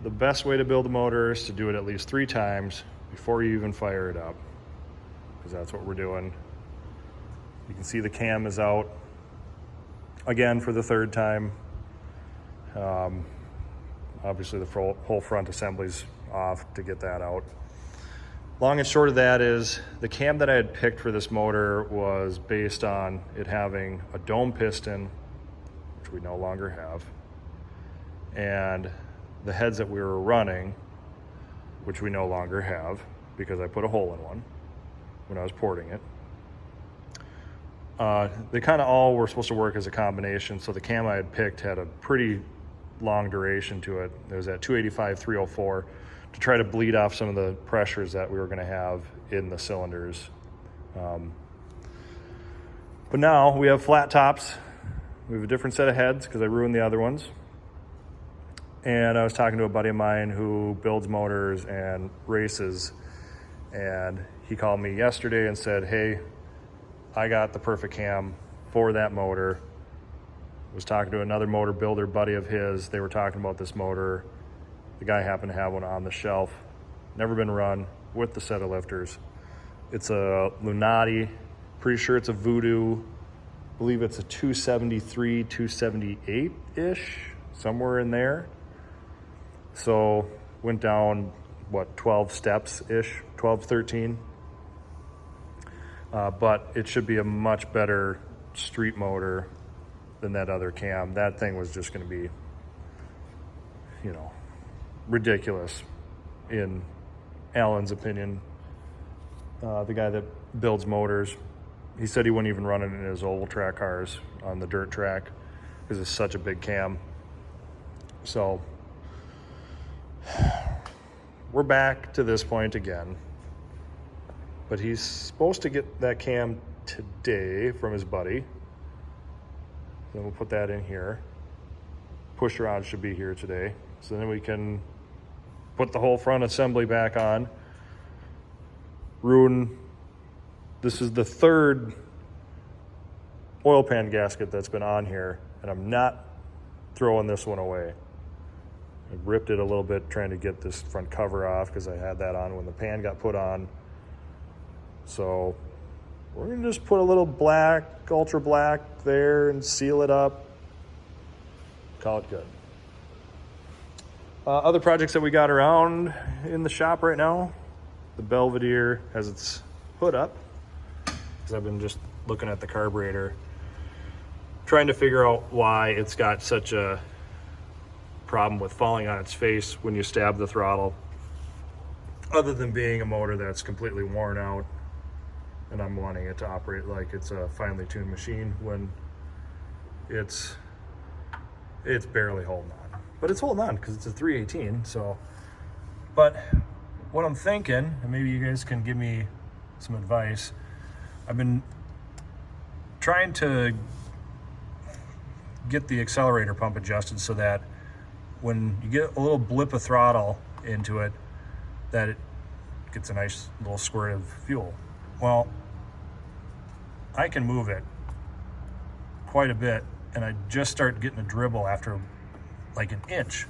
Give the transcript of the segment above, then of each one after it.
the best way to build a motor is to do it at least 3 times before you even fire it up, because that's what we're doing. You can see the cam is out again for the 3rd time. Obviously the whole front assembly's off to get that out. Long and short of that is the cam that I had picked for this motor was based on it having a dome piston, which we no longer have, and the heads that we were running, which we no longer have because I put a hole in one when I was porting it. They kind of all were supposed to work as a combination, so the cam I had picked had a pretty long duration to it. It was at 285, 304 to try to bleed off some of the pressures that we were going to have in the cylinders. But now we have flat tops. We have a different set of heads because I ruined the other ones. And I was talking to a buddy of mine who builds motors and races, and he called me yesterday and said, hey, I got the perfect cam for that motor. Was talking to another motor builder buddy of his. They were talking about this motor. The guy happened to have one on the shelf. Never been run with the set of lifters. It's a Lunati. Pretty sure it's a Voodoo. I believe it's a 273, 278-ish, somewhere in there. So went down, what, 12 steps-ish, 12, 13. But it should be a much better street motor than that other cam. That thing was just going to be, you know, ridiculous in Alan's opinion. The guy that builds motors, he said he wouldn't even run it in his oval track cars on the dirt track because it's such a big cam. So we're back to this point again, but he's supposed to get that cam today from his buddy. Then we'll put that in here. Push rod should be here today. So then we can put the whole front assembly back on. This is the 3rd oil pan gasket that's been on here, and I'm not throwing this one away. I ripped it a little bit trying to get this front cover off because I had that on when the pan got put on. So we're gonna just put a little black, ultra black there and seal it up. Call it good. Other projects that we got around in the shop right now, the Belvedere has its hood up because I've been just looking at the carburetor, trying to figure out why it's got such a problem with falling on its face when you stab the throttle, other than being a motor that's completely worn out and I'm wanting it to operate like it's a finely tuned machine when it's barely holding on. But it's holding on because it's a 318. So, but what I'm thinking, and maybe you guys can give me some advice, I've been trying to get the accelerator pump adjusted so that when you get a little blip of throttle into it, that it gets a nice little squirt of fuel. Well, I can move it quite a bit, and I just start getting a dribble after like an inch.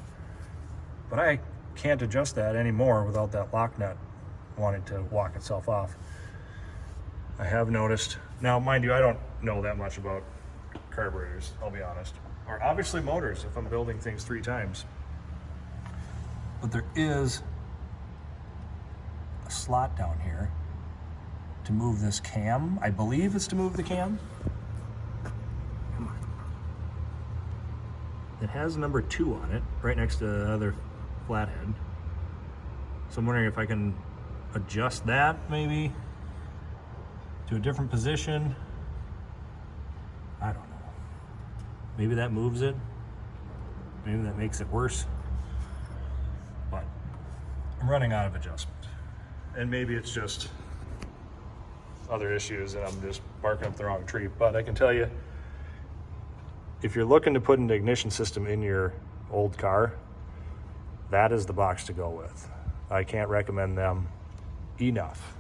But I can't adjust that anymore without that lock nut wanting to walk itself off. I have noticed, now mind you, I don't know that much about carburetors, I'll be honest. Or obviously motors if I'm building things 3 times. But there is a slot down here to move this cam. I believe it's to move the cam. Come on. It has number 2 on it, right next to the other flathead. So I'm wondering if I can adjust that maybe to a different position. I don't know. Maybe that moves it. Maybe that makes it worse. But I'm running out of adjustment. And maybe it's just other issues and I'm just barking up the wrong tree. But I can tell you, if you're looking to put an ignition system in your old car, that is the box to go with. I can't recommend them enough.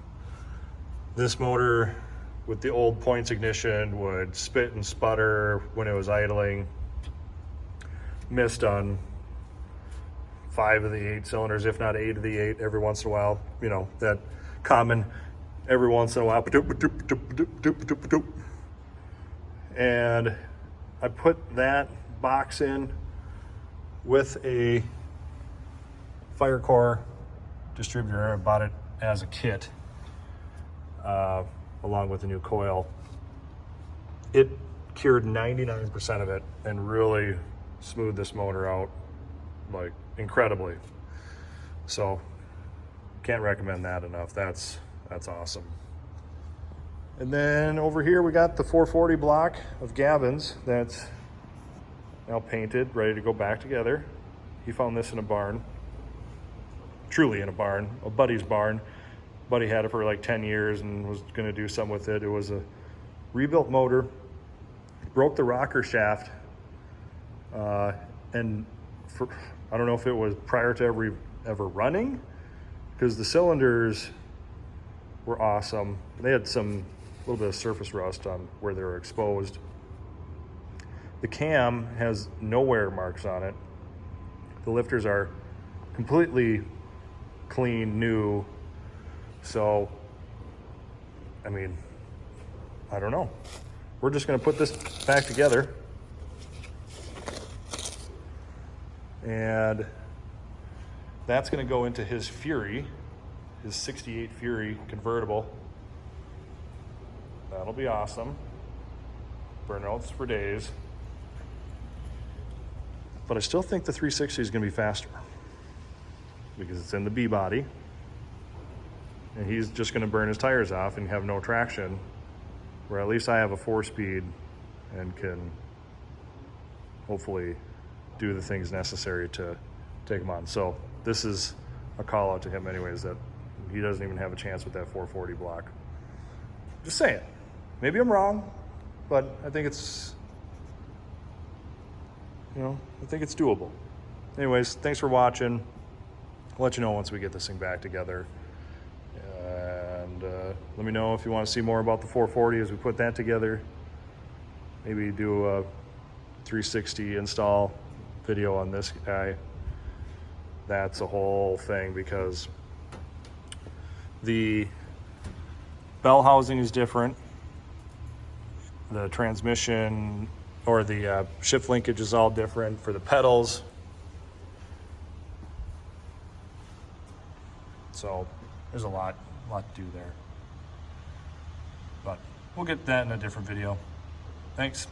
This motor with the old points ignition would spit and sputter when it was idling, missed on 5 of the 8 cylinders, if not 8 of the 8 every once in a while. You know, that common every once in a while. And I put that box in with a fire core distributor. I bought it as a kit along with a new coil. It cured 99% of it and really smoothed this motor out like incredibly. So can't recommend that enough. That's awesome. And then over here we got the 440 block of Gavin's that's now painted, ready to go back together. He found this in a barn, truly in a barn, a buddy's barn. Buddy had it for like 10 years and was gonna do something with it. It was a rebuilt motor, broke the rocker shaft, and I don't know if it was prior to ever running, because the cylinders were awesome. They had a little bit of surface rust on where they were exposed. The cam has no wear marks on it. The lifters are completely clean, new. So, I mean, I don't know. We're just gonna put this back together. And that's gonna go into his Fury, his 68 Fury convertible. That'll be awesome. Burnouts for days. But I still think the 360 is gonna be faster because it's in the B body. And he's just gonna burn his tires off and have no traction, where at least I have a 4-speed and can hopefully do the things necessary to take him on. So this is a call out to him anyways, that he doesn't even have a chance with that 440 block. Just saying. Maybe I'm wrong, but I think it's, I think it's doable. Anyways, thanks for watching. I'll let you know once we get this thing back together. And let me know if you want to see more about the 440 as we put that together. Maybe do a 360 install video on this guy. That's a whole thing because the bell housing is different. The transmission or the shift linkage is all different for the pedals. So there's a lot to do there. But we'll get that in a different video. Thanks.